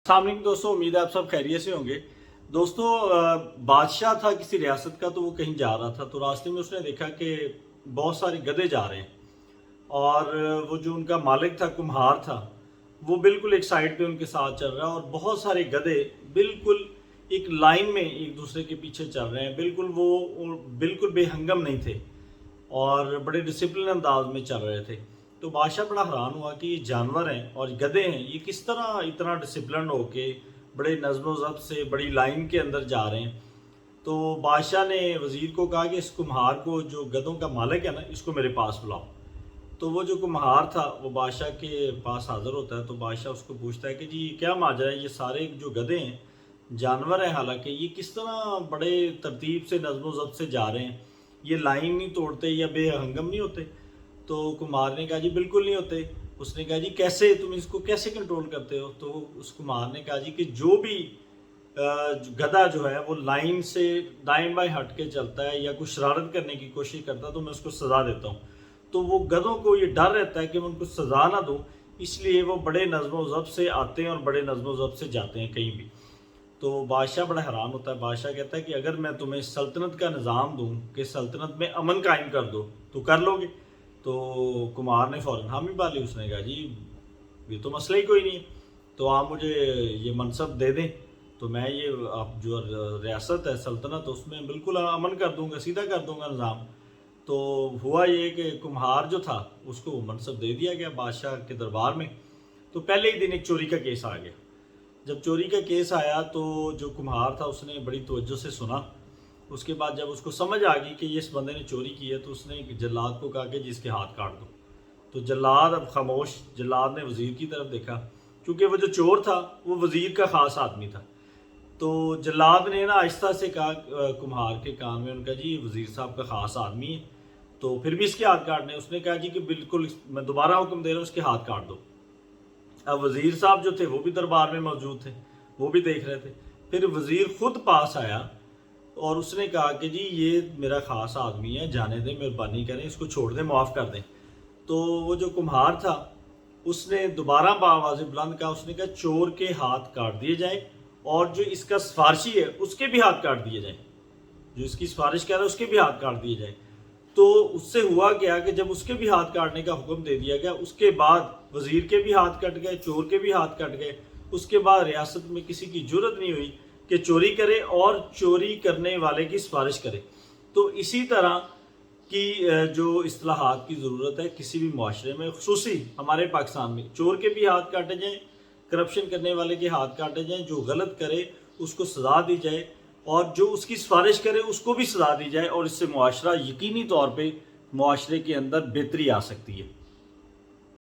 अस्सलाम वालेकुम दोस्तों, उम्मीद है आप सब खैरियत से होंगे। दोस्तों, बादशाह था किसी रियासत का, तो वो कहीं जा रहा था, तो रास्ते में उसने देखा कि बहुत सारे गधे जा रहे हैं। और वो जो उनका मालिक था, कुम्हार था, वो बिल्कुल एक साइड पे उनके साथ चल रहा है और बहुत सारे गधे बिल्कुल एक लाइन में एक दूसरे के पीछे चल रहे हैं। वो बिल्कुल बेहंगम नहीं थे और बड़े डिसिप्लिन अंदाज में चल रहे थे। तो बादशाह बड़ा हैरान हुआ कि ये जानवर हैं और गधे हैं, ये किस तरह इतना डिसिप्लिन होके बड़े नज़्म ज़ब्त से बड़ी लाइन के अंदर जा रहे हैं। तो बादशाह ने वज़ीर को कहा कि इस कुम्हार को, जो गधों का मालिक है ना, इसको मेरे पास बुलाओ। तो वो जो कुम्हार था वो बादशाह के पास हाज़िर होता है। तो बादशाह उसको पूछता है कि जी ये क्या माजरा है, ये सारे जो गधे हैं, जानवर हैं हालांकि, ये किस तरह बड़े तरतीब से नज़्म ज़ब्त से जा रहे हैं, ये लाइन नहीं तोड़ते या बेहंगम नहीं होते। तो कुम्हार ने कहा जी बिल्कुल नहीं होते। उसने कहा जी कैसे, तुम इसको कैसे कंट्रोल करते हो। तो उस कुम्हार ने कहा जी कि जो भी गधा जो है वो लाइन से दाएं बाएं हट के चलता है या कुछ शरारत करने की कोशिश करता है तो मैं उसको सज़ा देता हूँ। तो वो गधों को ये डर रहता है कि मैं उनको सज़ा ना दूँ, इसलिए वो बड़े नज़्म ज़ब्त से आते हैं और बड़े नज़्म ज़ब्त से जाते हैं कहीं भी। तो बादशाह बड़ा हैरान होता है। बादशाह कहता है कि अगर मैं तुम्हें सल्तनत का निज़ाम दूँ कि सल्तनत में अमन कायम कर दो तो कर लोगे। तो कुमार ने फ़ौरन हामी भर ली। उसने कहा जी ये तो मसला ही कोई नहीं है, तो आप मुझे ये मनसब दे दें तो मैं ये आप जो रियासत है, सल्तनत, उसमें बिल्कुल अमन कर दूंगा, सीधा कर दूंगा निज़ाम। तो हुआ ये कि कुम्हार जो था उसको वो मनसब दे दिया गया बादशाह के दरबार में। तो पहले ही दिन एक चोरी का केस आ गया। जब चोरी का केस आया तो जो कुम्हार था उसने बड़ी तवज्जो से सुना। उसके बाद जब उसको समझ आ गई कि ये इस बंदे ने चोरी की है तो उसने एक जल्लाद को कहा कि जिसके हाथ काट दो। तो जल्लाद अब खामोश। जल्लाद ने वज़ीर की तरफ देखा, क्योंकि वो जो चोर था वो वज़ीर का ख़ास आदमी था। तो जल्लाद ने ना आहिस्ता से कहा कुम्हार के कान में, उनका जी वज़ीर साहब का ख़ास आदमी है, तो फिर भी इसके हाथ काटने। उसने कहा जी कि बिल्कुल, मैं दोबारा हुक्म दे रहा हूँ, उसके हाथ काट दो। अब वज़ीर साहब जो थे वो भी दरबार में मौजूद थे, वो भी देख रहे थे। फिर वज़ीर खुद पास आया और उसने कहा कि जी ये मेरा ख़ास आदमी है, जाने दें, मेहरबानी करें, इसको छोड़ दें, माफ़ कर दें। तो वो जो कुम्हार था उसने दोबारा बावाज़ बुलंद कहा। उसने कहा चोर के हाथ काट दिए जाए और जो इसका सिफारशी है उसके भी हाथ काट दिए जाए, जो इसकी सिफारिश कर रहा है उसके भी हाथ काट दिए जाए। तो उससे हुआ क्या कि जब उसके भी हाथ काटने का हुक्म दे दिया गया, उसके बाद वज़ीर के भी हाथ कट गए, चोर के भी हाथ कट गए। उसके बाद रियासत में किसी की जुर्रत नहीं हुई कि चोरी करे और चोरी करने वाले की सिफारिश करे। तो इसी तरह की जो इस्तिलाहात की ज़रूरत है किसी भी मुआशरे में, खुसूसी हमारे पाकिस्तान में, चोर के भी हाथ काटे जाएँ, करप्शन करने वाले के हाथ काटे जाएँ, जो गलत करे उसको सज़ा दी जाए और जो उसकी सिफारिश करे उसको भी सज़ा दी जाए, और इससे मुआशरा यकीनी तौर पे मुआशरे के अंदर बेहतरी आ सकती है।